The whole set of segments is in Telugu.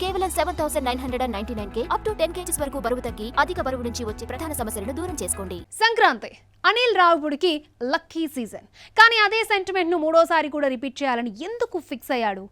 కేవలం 7,999K అప్ టు 10 kgs వరకు బరువు తగ్గి అధిక బరువు నుంచి వచ్చే ప్రధాన సమస్యలను దూరం చేసుకోండి. సంక్రాంతి అనిల్ రావిపూడికి లక్కీ సీజన్. కానీ అదే సెంటిమెంట్ ను మూడోసారి కూడా రిపీట్ చేయాలని ఎందుకు ఫిక్స్ అయ్యాడు?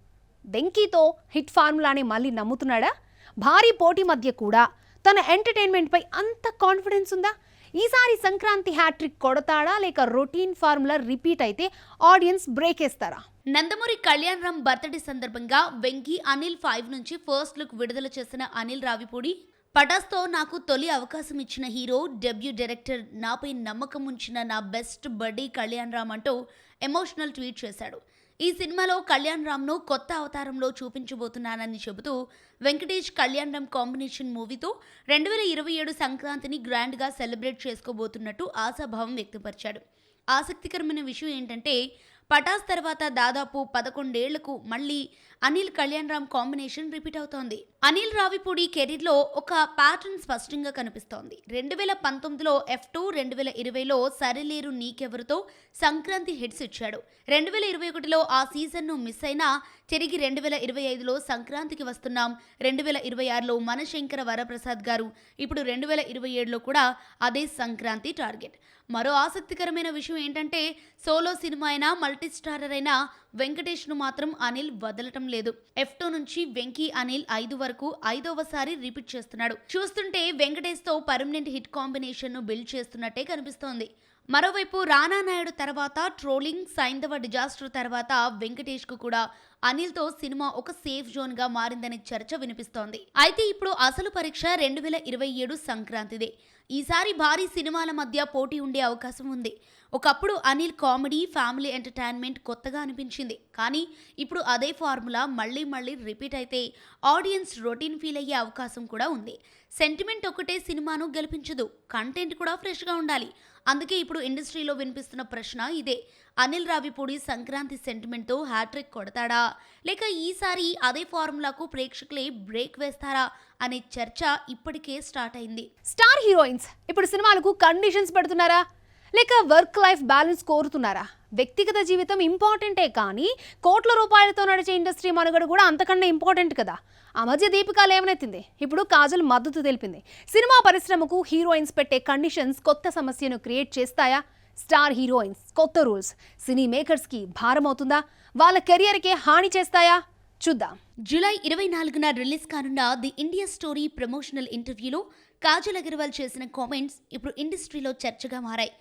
వెంకీతో హిట్ ఫార్ములాని మళ్ళీ నమ్ముతున్నాడా? భారీ పోటీ మధ్య కూడా తన ఎంటర్టైన్మెంట్ పై అంత కాన్ఫిడెన్స్ ఉందా? ఈసారి సంక్రాంతి హ్యాట్రిక్ కొడతాడా లేక రొటీన్ ఫార్ములా రిపీట్ అయితే ఆడియన్స్ బ్రేక్ వేస్తారా? నందమూరి కళ్యాణ్ రామ్ బర్త్డే సందర్భంగా వెంకీ అనిల్ 5 నుంచి ఫస్ట్ లుక్ విడుదల చేసిన అనిల్ రావిపూడి పటాస్తో నాకు తొలి అవకాశం ఇచ్చిన హీరో, డెబ్యూ డైరెక్టర్, నాపై నమ్మకం ఉంచిన నా బెస్ట్ బడ్డీ కళ్యాణ్ రామ్ అంటూ ఎమోషనల్ ట్వీట్ చేశాడు. ఈ సినిమాలో కళ్యాణ్ రామ్ను కొత్త అవతారంలో చూపించబోతున్నానని చెబుతూ వెంకటేష్ కళ్యాణ్ రామ్ కాంబినేషన్ మూవీతో 2027 సంక్రాంతిని గ్రాండ్గా సెలబ్రేట్ చేసుకోబోతున్నట్టు ఆశాభావం వ్యక్తపరిచాడు. ఆసక్తికరమైన విషయం ఏంటంటే పటాస్ తర్వాత దాదాపు 11 ఏళ్లకు మళ్ళీ అనిల్ కళ్యాణ్ రామ్ కాంబినేషన్ రిపీట్ అవుతోంది. అనిల్ రావిపూడి కెరీర్లో ఒక ప్యాటర్న్ స్పష్టంగా కనిపిస్తోంది. 2019లో F2, 2020లో సరిలేరు నీకెవరితో సంక్రాంతి హిట్స్ ఇచ్చాడు. 2021లో ఆ సీజన్ను మిస్ అయినా తిరిగి 2025లో సంక్రాంతికి వస్తున్నాం. 2026లో మనశంకర వరప్రసాద్ గారు, ఇప్పుడు 2027లో కూడా అదే సంక్రాంతి టార్గెట్. మరో ఆసక్తికరమైన విషయం ఏంటంటే సోలో సినిమా అయినా మల్టీ స్టారర్ అయినా వెంకటేష్ను మాత్రం అనిల్ వదలటం లేదు. F2 నుంచి వెంకీ అనిల్ 5 వరకు 5వసారి రిపీట్ చేస్తున్నాడు. చూస్తుంటే వెంకటేష్తో పర్మనెంట్ హిట్ కాంబినేషన్ను బిల్డ్ చేస్తున్నట్టే కనిపిస్తోంది. మరోవైపు రానా నాయుడు తర్వాత ట్రోలింగ్, సైంధవ డిజాస్టర్ తర్వాత వెంకటేష్కు కూడా అనిల్తో సినిమా ఒక సేఫ్ జోన్గా మారిందనే చర్చ వినిపిస్తోంది. అయితే ఇప్పుడు అసలు పరీక్ష 2027 సంక్రాంతిదే. ఈసారి భారీ సినిమాల మధ్య పోటీ ఉండే అవకాశం ఉంది. ఒకప్పుడు అనిల్ కామెడీ, ఫ్యామిలీ ఎంటర్టైన్మెంట్ కొత్తగా అనిపించింది. కానీ ఇప్పుడు అదే ఫార్ములా మళ్ళీ రిపీట్ అయితే ఆడియన్స్ రొటీన్ ఫీల్ అయ్యే అవకాశం కూడా ఉంది. సెంటిమెంట్ ఒకటే సినిమాను గెలిపించదు, కంటెంట్ కూడా ఫ్రెష్గా ఉండాలి. అందుకే ఇప్పుడు ఇండస్ట్రీలో వినిపిస్తున్న ప్రశ్న ఇదే: అనిల్ రావిపూడి సంక్రాంతి సెంటిమెంట్తో హ్యాట్రిక్ కొడతాడా లేక ఈసారి అదే ఫార్ములాకు ప్రేక్షకులే బ్రేక్ వేస్తారా అనే చర్చ ఇప్పటికే స్టార్ట్ అయింది. స్టార్ హీరోయిన్స్ ఇప్పుడు సినిమాలకు కండిషన్స్ పెడుతున్నారా లేక వర్క్ లైఫ్ బ్యాలెన్స్ కోరుతున్నారా? వ్యక్తిగత జీవితం ఇంపార్టెంటే, కానీ కోట్ల రూపాయలతో నడిచే ఇండస్ట్రీ మనుగడ కూడా అంతకన్నా ఇంపార్టెంట్ కదా. ఆ మధ్య దీపిక లేవనెత్తింది, ఇప్పుడు కాజల్ మద్దతు తెలిపింది. సినిమా పరిశ్రమకు హీరోయిన్స్ పెట్టే కండిషన్స్ కొత్త సమస్యను క్రియేట్ చేస్తాయా? స్టార్ హీరోయిన్స్ కొత్త రూల్స్ సినీ మేకర్స్కి భారం అవుతుందా? వాళ్ళ కెరియర్కే హాని చేస్తాయా? చూద్దాం. జూలై 24న రిలీజ్ కానున్న ది ఇండియా స్టోరీ ప్రమోషనల్ ఇంటర్వ్యూలో కాజల్ అగర్వాల్ చేసిన కామెంట్స్ ఇప్పుడు ఇండస్ట్రీలో చర్చగా మారాయి.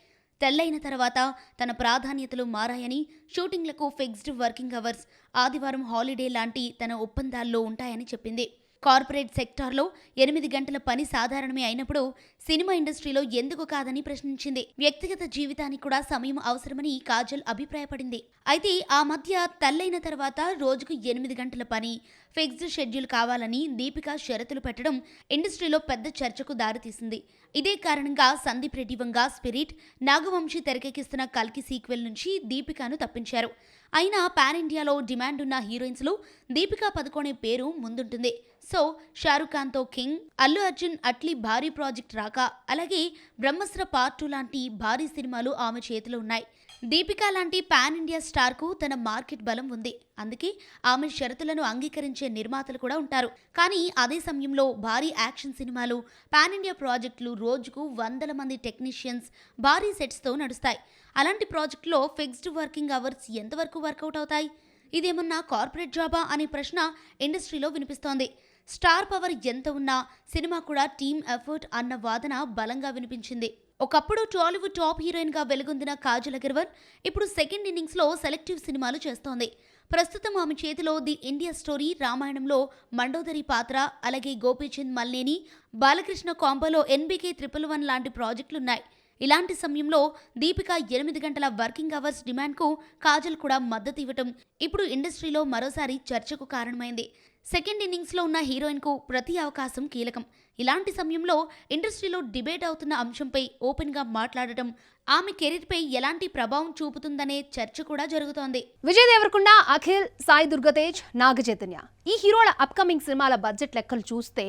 తెల్లైన తర్వాత తన ప్రాధాన్యతలు మారాయని, షూటింగ్లకు ఫిక్స్డ్ వర్కింగ్ అవర్స్, ఆదివారం హాలిడే లాంటి తన ఒప్పందాల్లో ఉంటాయని చెప్పింది. కార్పొరేట్ సెక్టార్లో 8 గంటల పని సాధారణమే అయినప్పుడు సినిమా ఇండస్ట్రీలో ఎందుకు కాదని ప్రశ్నించింది. వ్యక్తిగత జీవితానికి కూడా సమయం అవసరమని కాజల్ అభిప్రాయపడింది. అయితే ఆ మధ్య తల్లైన తర్వాత రోజుకు 8 గంటల పని, ఫిక్స్డ్ షెడ్యూల్ కావాలని దీపిక షరతులు పెట్టడం ఇండస్ట్రీలో పెద్ద చర్చకు దారితీసింది. ఇదే కారణంగా సందీప్ రెడ్డి వంగ స్పిరిట్, నాగవంశీ తెరకెక్కిస్తున్న కల్కి సీక్వెల్ నుంచి దీపికను తప్పించారు. అయినా పాన్ ఇండియాలో డిమాండ్ ఉన్న హీరోయిన్స్లో దీపికా పదుకొనే పేరు ముందుంటుంది. సో షారుఖ్ ఖాన్తో కింగ్, అల్లు అర్జున్ అట్లీ భారీ ప్రాజెక్ట్ రాక, అలాగే బ్రహ్మాస్త్ర పార్ట్ 2 లాంటి భారీ సినిమాలు ఆమె చేతిలో ఉన్నాయి. దీపికా లాంటి పాన్ ఇండియా స్టార్కు తన మార్కెట్ బలం ఉంది. అందుకే ఆమె షరతులను అంగీకరించే నిర్మాతలు కూడా ఉంటారు. కానీ అదే సమయంలో భారీ యాక్షన్ సినిమాలు, పాన్ ఇండియా ప్రాజెక్టులు రోజుకు 100 మంది టెక్నీషియన్స్, భారీ సెట్స్తో నడుస్తాయి. అలాంటి ప్రాజెక్టులో ఫిక్స్డ్ వర్కింగ్ అవర్స్ ఎంతవరకు వర్కౌట్ అవుతాయి? ఇదేమన్నా కార్పొరేట్ జాబా అనే ప్రశ్న ఇండస్ట్రీలో వినిపిస్తోంది. స్టార్ పవర్ ఎంత ఉన్నా సినిమా కూడా టీమ్ ఎఫర్ట్ అన్న వాదన బలంగా వినిపించింది. ఒకప్పుడు టాలీవుడ్ టాప్ హీరోయిన్గా వెలుగొందిన కాజల్ అగర్వాల్ ఇప్పుడు సెకండ్ ఇన్నింగ్స్లో సెలెక్టివ్ సినిమాలు చేస్తోంది. ప్రస్తుతం ఆమె చేతిలో ది ఇండియా స్టోరీ, రామాయణంలో మండోదరి పాత్ర, అలాగే గోపీచంద్ మల్లేని, బాలకృష్ణ కాంబోలో NBK 111 లాంటి ప్రాజెక్టులున్నాయి. ఇలాంటి సమయంలో దీపిక 8 గంటల వర్కింగ్ అవర్స్ డిమాండ్కు కాజల్ కూడా మద్దతు ఇవ్వటం ఇప్పుడు ఇండస్ట్రీలో మరోసారి చర్చకు కారణమైంది. సెకండ్ ఇన్నింగ్స్లో ఉన్న హీరోయిన్కు ప్రతి అవకాశం కీలకం. ఇలాంటి సమయంలో ఇండస్ట్రీలో డిబేట్ అవుతున్న అంశంపై ఓపెన్గా మాట్లాడటం ఆమె కెరీర్పై ఎలాంటి ప్రభావం చూపుతుందనే చర్చ కూడా జరుగుతోంది. విజయ్ దేవరకొండ, అఖిల్, సాయి దుర్గతేజ్, నాగ చైతన్య ఈ హీరోల అప్కమింగ్ సినిమాల బడ్జెట్ లెక్కలు చూస్తే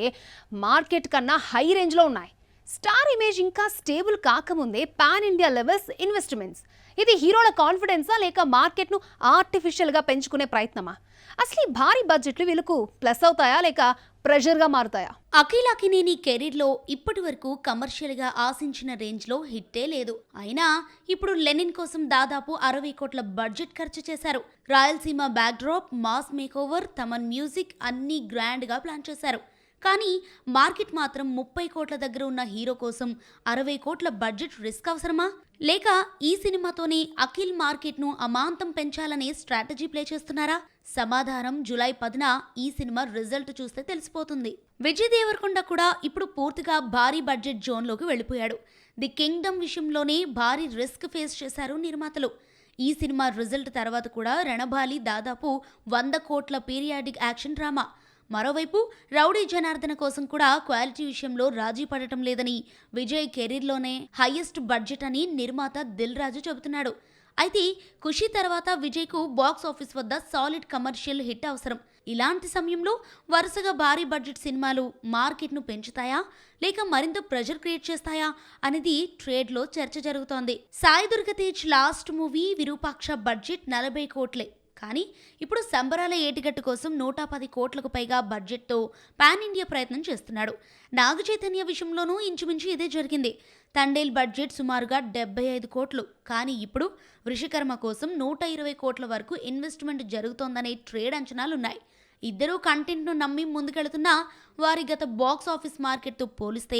మార్కెట్ కన్నా హై రేంజ్లో ఉన్నాయి. స్టార్ ఇమేజ్ ఇంకా స్టేబుల్ కాకముందే పాన్ ఇండియా లెవెల్స్ ఇన్వెస్ట్మెంట్స్ ఇది హీరోల కాన్ఫిడెన్సా లేక మార్కెట్ను ఆర్టిఫిషియల్గా పెంచుకునే ప్రయత్నమా? అసలు ఈ భారీ బడ్జెట్లు వీళ్ళకు ప్లస్ అవుతాయా లేక ప్రెషర్గా మారుతాయా? అఖిల్ అక్కినేని కెరీర్లో ఇప్పటి వరకు కమర్షియల్గా ఆశించిన రేంజ్లో హిట్టే లేదు. అయినా ఇప్పుడు లెనిన్ కోసం దాదాపు 60 కోట్ల బడ్జెట్ ఖర్చు చేశారు. Rayalaseema backdrop, mass makeover, Thaman music అన్నీ గ్రాండ్గా ప్లాన్ చేశారు. కానీ మార్కెట్ మాత్రం 30 కోట్ల దగ్గర ఉన్న హీరో కోసం 60 కోట్ల బడ్జెట్ రిస్క్ అవసరమా? లేక ఈ సినిమాతోనే అఖిల్ మార్కెట్ను అమాంతం పెంచాలనే స్ట్రాటజీ ప్లే చేస్తున్నారా? సమాధానం జూలై 10న ఈ సినిమా రిజల్ట్ చూస్తే తెలిసిపోతుంది. విజయ్ దేవరకొండ కూడా ఇప్పుడు పూర్తిగా భారీ బడ్జెట్ జోన్లోకి వెళ్ళిపోయాడు. ది కింగ్డమ్ విషయంలోనే భారీ రిస్క్ ఫేస్ చేశారు నిర్మాతలు. ఈ సినిమా రిజల్ట్ తర్వాత కూడా రణబాలి దాదాపు 100 కోట్ల పీరియాడిక్ యాక్షన్ డ్రామా. మరోవైపు రౌడీ జనార్దన కోసం కూడా క్వాలిటీ విషయంలో రాజీ పడటం లేదని, విజయ్ కెరీర్లోనే హైయెస్ట్ బడ్జెట్ అని నిర్మాత దిల్ రాజు చెబుతున్నాడు. అయితే ఖుషి తర్వాత విజయ్కు బాక్స్ ఆఫీస్ వద్ద సాలిడ్ కమర్షియల్ హిట్ అవసరం. ఇలాంటి సమయంలో వరుసగా భారీ బడ్జెట్ సినిమాలు మార్కెట్ను పెంచుతాయా లేక మరింత ప్రెషర్ క్రియేట్ చేస్తాయా అనేది ట్రేడ్లో చర్చ జరుగుతోంది. Sai Durga Tej last movie Virupaksha budget 40 కోట్లే. కానీ ఇప్పుడు సంబరాల ఏటిగట్టు కోసం 110 కోట్లకు పైగా బడ్జెట్తో పాన్ ఇండియా ప్రయత్నం చేస్తున్నాడు. నాగ చైతన్య విషయంలోనూ ఇంచుమించు ఇదే జరిగింది. తండేల్ బడ్జెట్ సుమారుగా 75 కోట్లు. కానీ ఇప్పుడు వృషకర్మ కోసం 120 కోట్ల వరకు ఇన్వెస్ట్మెంట్ జరుగుతోందనే ట్రేడ్ అంచనాలున్నాయి. ఇద్దరూ కంటెంట్ను నమ్మి ముందుకెళ్తున్నా వారి గత బాక్స్ ఆఫీస్ మార్కెట్తో పోలిస్తే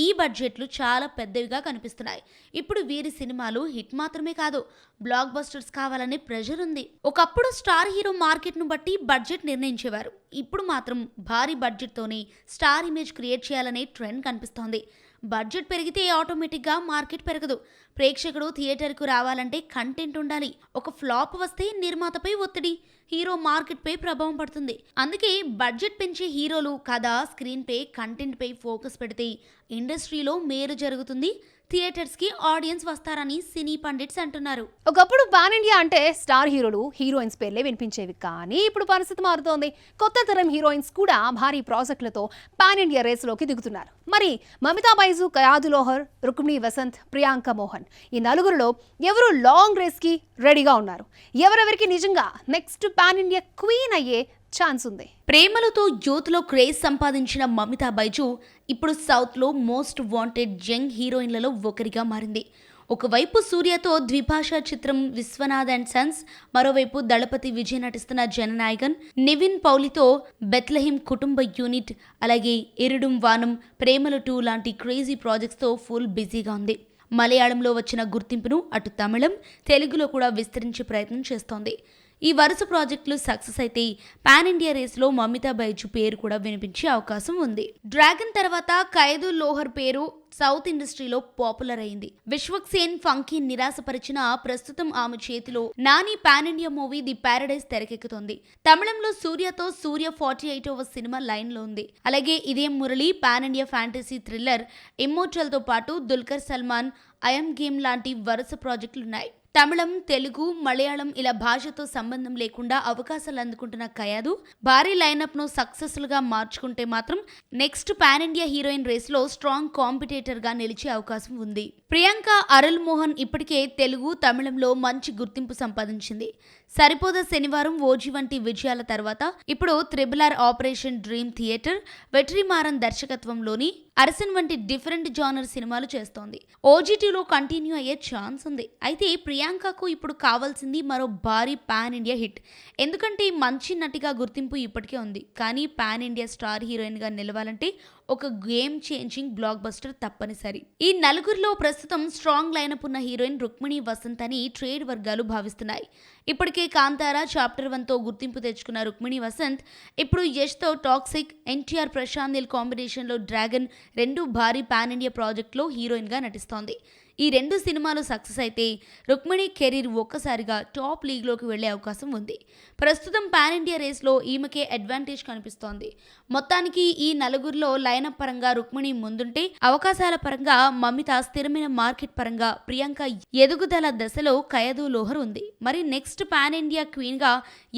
ఈ బడ్జెట్లు చాలా పెద్దవిగా కనిపిస్తున్నాయి. ఇప్పుడు వీరి సినిమాలు హిట్ మాత్రమే కాదు, బ్లాక్ బస్టర్స్ కావాలనే ప్రెషర్ ఉంది. ఒకప్పుడు స్టార్ హీరో మార్కెట్ను బట్టి బడ్జెట్ నిర్ణయించేవారు. ఇప్పుడు మాత్రం భారీ బడ్జెట్తోనే స్టార్ ఇమేజ్ క్రియేట్ చేయాలనే ట్రెండ్ కనిపిస్తోంది. బడ్జెట్ పెరిగితే ఆటోమేటిక్గా మార్కెట్ పెరగదు. ప్రేక్షకుడు థియేటర్కు రావాలంటే కంటెంట్ ఉండాలి. ఒక ఫ్లాప్ వస్తే నిర్మాతపై ఒత్తిడి, హీరో మార్కెట్పై ప్రభావం పడుతుంది. అందుకే బడ్జెట్ పెంచే హీరోలు కథ, స్క్రీన్పై, కంటెంట్పై ఫోకస్ పెడితే ఇండస్ట్రీలో మేలు జరుగుతుంది, థియేటర్స్కి ఆడియన్స్ వస్తారని సినీ పండిట్స్ అంటున్నారు. ఒకప్పుడు పాన్ ఇండియా అంటే స్టార్ హీరోలు, హీరోయిన్స్ పేర్లే వినిపించేవి. కానీ ఇప్పుడు పరిస్థితి మారుతోంది. కొత్త తరం హీరోయిన్స్ కూడా భారీ ప్రాజెక్టులతో పాన్ ఇండియా రేసులోకి దిగుతున్నారు. మరి మమితా బైజు, కయాదు లోహర్, రుక్మిణి వసంత్, ప్రియాంక మోహన్ ఈ నలుగురిలో ఎవరు లాంగ్ రేస్కి రెడీగా ఉన్నారు? ఎవరెవరికి నిజంగా నెక్స్ట్ పాన్ ఇండియా క్వీన్ అయ్యే ఛాన్స్ ఉంది? ప్రేమలతో యూత్లో క్రేజ్ సంపాదించిన మమితా బైజు ఇప్పుడు సౌత్లో మోస్ట్ వాంటెడ్ యంగ్ హీరోయిన్లలో ఒకరిగా మారింది. ఒకవైపు సూర్యతో ద్విభాషా చిత్రం విశ్వనాథ్ అండ్ సన్స్, మరోవైపు దళపతి విజయ్ నటిస్తున్న జననాయకన్, నివిన్ పౌలితో బెత్లెహేం కుటుంబ యూనిట్, అలాగే ఇరుడుం వానం, ప్రేమలు 2 లాంటి క్రేజీ ప్రాజెక్ట్స్తో ఫుల్ బిజీగా ఉంది. మలయాళంలో వచ్చిన గుర్తింపును అటు తమిళం, తెలుగులో కూడా విస్తరించే ప్రయత్నం చేస్తోంది. ఈ వరుస ప్రాజెక్టులు సక్సెస్ అయితే పాన్ ఇండియా రేస్లో మమితా బైజు పేరు కూడా వినిపించే అవకాశం ఉంది. డ్రాగన్ తర్వాత ఖైదు లోహర్ పేరు సౌత్ ఇండస్ట్రీలో పాపులర్ అయింది. విశ్వక్ సేన్ ఫంకీ నిరాశపరిచిన ప్రస్తుతం ఆమె చేతిలో Nani pan India movie the Paradise తెరకెక్కుతోంది. తమిళంలో సూర్యతో సూర్య 48వ సినిమా లైన్లో ఉంది. అలాగే ఇదే Murali pan India fantasy thriller ఇమ్మోర్టల్తో పాటు దుల్కర్ సల్మాన్, ఐఎమ్ గేమ్ లాంటి వరుస ప్రాజెక్టులున్నాయి. తమిళం, తెలుగు, మలయాళం ఇలా భాషతో సంబంధం లేకుండా అవకాశాలు అందుకుంటున్న కయాదు భారీ లైనప్ను సక్సెస్ఫుల్గా మార్చుకుంటే మాత్రం నెక్స్ట్ పాన్ ఇండియా హీరోయిన్ రేస్లో స్ట్రాంగ్ కాంపిటేటర్గా నిలిచే అవకాశం ఉంది. ప్రియాంక అరుల్ మోహన్ ఇప్పటికే తెలుగు, తమిళంలో మంచి గుర్తింపు సంపాదించింది. సరిపోద శనివారం, ఓజీ వంటి విజయాల తర్వాత ఇప్పుడు triple operation dream theatre, Vetrimaaran దర్శకత్వంలోని అరసన్ వంటి డిఫరెంట్ జానర్ సినిమాలు చేస్తోంది. ఓజీటీలో కంటిన్యూ అయ్యే ఛాన్స్ ఉంది. అయితే ప్రియాంకకు ఇప్పుడు కావాల్సింది మరో భారీ పాన్ ఇండియా హిట్. ఎందుకంటే మంచి నటిగా గుర్తింపు ఇప్పటికే ఉంది. కానీ పాన్ ఇండియా స్టార్ హీరోయిన్గా నిలవాలంటే ఒక గేమ్ చేంజింగ్ బ్లాక్ బస్టర్ తప్పనిసరి. ఈ నలుగురిలో ప్రస్తుతం స్ట్రాంగ్ లైనప్ ఉన్న హీరోయిన్ రుక్మిణి వసంత్ అని ట్రేడ్ వర్గాలు భావిస్తున్నాయి. ఇప్పటికే కాంతారా, చాప్టర్ 1తో గుర్తింపు తెచ్చుకున్న రుక్మిణి వసంత్ ఇప్పుడు యష్తో టాక్సిక్, ఎన్టీఆర్ ప్రశాంత్ నీల్ కాంబినేషన్లో డ్రాగన్ 2 భారీ పాన్ ఇండియా ప్రాజెక్టులో హీరోయిన్గా నటిస్తోంది. ఈ 2 సినిమాలు సక్సెస్ అయితే రుక్మిణి కెరీర్ ఒక్కసారిగా టాప్ లీగ్లోకి వెళ్లే అవకాశం ఉంది. ప్రస్తుతం పాన్ ఇండియా రేస్లో ఈమెకే అడ్వాంటేజ్ కనిపిస్తోంది. మొత్తానికి ఈ నలుగురిలో లైనప్ పరంగా రుక్మిణి ముందుంటే, అవకాశాల పరంగా మమిత, స్థిరమైన మార్కెట్ పరంగా ప్రియాంక ఎదుగుదల దశలో కయదు లోహర్ ఉంది. మరి నెక్స్ట్ పాన్ ఇండియా క్వీన్ గా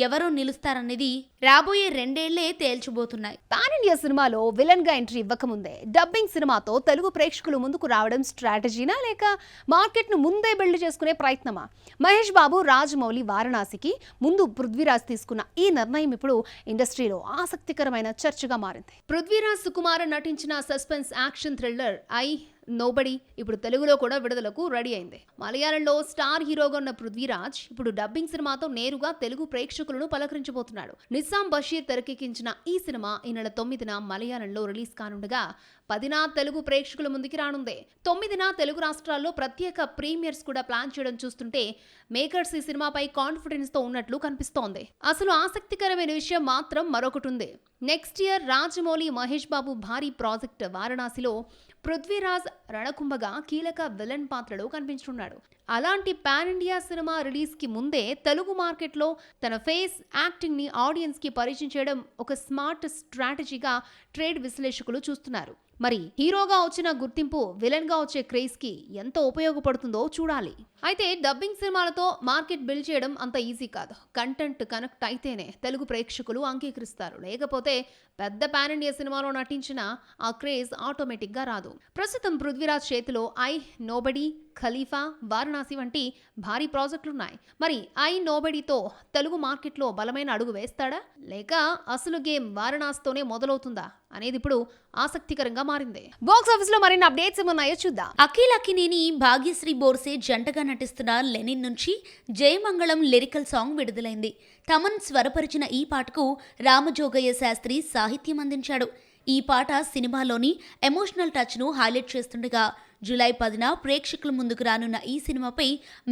ఎవరో నిలుస్తారనేది రాబోయే 2 ఏళ్లే తేల్చబోతున్నాయి. పాన్ ఇండియా సినిమాలో విలన్ గా ఎంట్రీ ఇవ్వకముందే డబ్బింగ్ సినిమాతో తెలుగు ప్రేక్షకులు ముందుకు రావడం స్ట్రాటజీనా లేక మార్కెట్ను ముందే బిల్డ్ చేసుకునే ప్రయత్నమా? మహేష్ బాబు, రాజమౌళి వారణాసికి ముందు పృథ్వీరాజ్ తీసుకున్న ఈ నిర్ణయం ఇప్పుడు ఇండస్ట్రీలో ఆసక్తికరమైన చర్చగా మారింది. పృథ్వీరాజ్ సుకుమారన్ నటించిన suspense action thriller I nobody ఇప్పుడు తెలుగులో కూడా విడుదలకు రెడీ అయింది. మలయాళంలో స్టార్ హీరోగా ఉన్న పృథ్వీరాజ్ ఇప్పుడు డబ్బింగ్ సినిమాతో నేరుగా తెలుగు ప్రేక్షకులను పలకరించబోతున్నాడు. నిజాం బషీర్ తెరకెక్కించిన ఈ సినిమా ఈ నెల 9న మలయాళంలో రిలీజ్ కానుండగా 10న తెలుగు ప్రేక్షకుల ముందుకి రానుంది. 9న తెలుగు రాష్ట్రాల్లో ప్రత్యేక ప్రీమియర్స్ కూడా ప్లాన్ చేయడం చూస్తుంటే మేకర్స్ ఈ సినిమాపై కాన్ఫిడెన్స్ తో ఉన్నట్లు కనిపిస్తోంది. అసలు ఆసక్తికరమైన విషయం మాత్రం మరొకటి ఉంది. నెక్స్ట్ ఇయర్ రాజమౌళి, మహేష్ బాబు భారీ ప్రాజెక్ట్ వారణాసిలో పృథ్వీరాజ్ రణకుంభగా కీలక విలన్ పాత్రలో కనిపించనున్నాడు. అలాంటి పాన్ ఇండియా సినిమా రిలీజ్ కి ముందే తెలుగు మార్కెట్లో తన ఫేస్ యాక్టింగ్ ని ఆడియన్స్ కి పరిచయం చేయడం ఒక స్మార్ట్ స్ట్రాటజీగా ట్రేడ్ విశ్లేషకులు చూస్తున్నారు. మరి హీరోగా వచ్చిన గుర్తింపు విలన్ గా వచ్చే క్రేజ్ కి ఎంత ఉపయోగపడుతుందో చూడాలి. అయితే డబ్బింగ్ సినిమాలతో మార్కెట్ బిల్డ్ చేయడం అంత ఈజీ కాదు. కంటెంట్ కనెక్ట్ అయితేనే తెలుగు ప్రేక్షకులు అంగీకరిస్తారు. లేకపోతే పెద్ద పాన్ ఇండియా సినిమాలో నటించిన ఆ క్రేజ్ ఆటోమేటిక్ గా రాదు. ప్రస్తుతం పృథ్వీరాజ్ చేతిలో ఐ నోబడి, ఖలీఫా, వారణాసి వంటి భారీ ప్రాజెక్టులున్నాయి. మరి ఐ నోబడితో తెలుగు మార్కెట్లో బలమైన అడుగు వేస్తాడా, లేక అసలు గేమ్ వారణాసితోనే మొదలవుతుందా అనేది ఇప్పుడు ఆసక్తికరంగా మారింది. బాక్స్ ఆఫీస్ లో మరిన్ని అప్డేట్స్ ఏమన్నాయో చూద్దాం. అఖిల్ అక్కినేని, భాగ్యశ్రీ బోర్సే జంటగా నటిస్తున్న లెనిన్ నుంచి జయమంగళం లిరికల్ సాంగ్ విడుదలైంది. తమన్ స్వరపరిచిన ఈ పాటకు రామజోగయ్య శాస్త్రి సాహిత్యం అందించాడు. ఈ పాట సినిమాలోని ఎమోషనల్ టచ్ను హైలైట్ చేస్తుండగా జూలై 10న ప్రేక్షకుల ముందుకు రానున్న ఈ సినిమాపై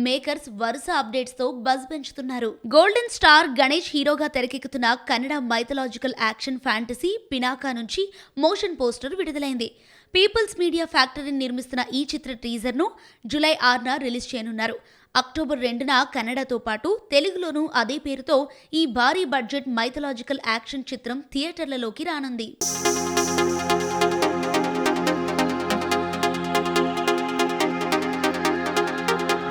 మేకర్స్ వరుస అప్డేట్స్తో బజ్ పెంచుతున్నారు. గోల్డెన్ స్టార్ గణేష్ హీరోగా తెరకెక్కుతున్న Kannada mythological action fantasy Pinaka నుంచి మోషన్ పోస్టర్ విడుదలైంది. పీపుల్స్ మీడియా ఫ్యాక్టరీ నిర్మిస్తున్న ఈ చిత్ర టీజర్ను జూలై 6న రిలీజ్ చేయనున్నారు. అక్టోబర్ 2న కన్నడతో పాటు తెలుగులోనూ అదే పేరుతో ఈ భారీ బడ్జెట్ మైథలాజికల్ యాక్షన్ చిత్రం థియేటర్లలోకి రానుంది.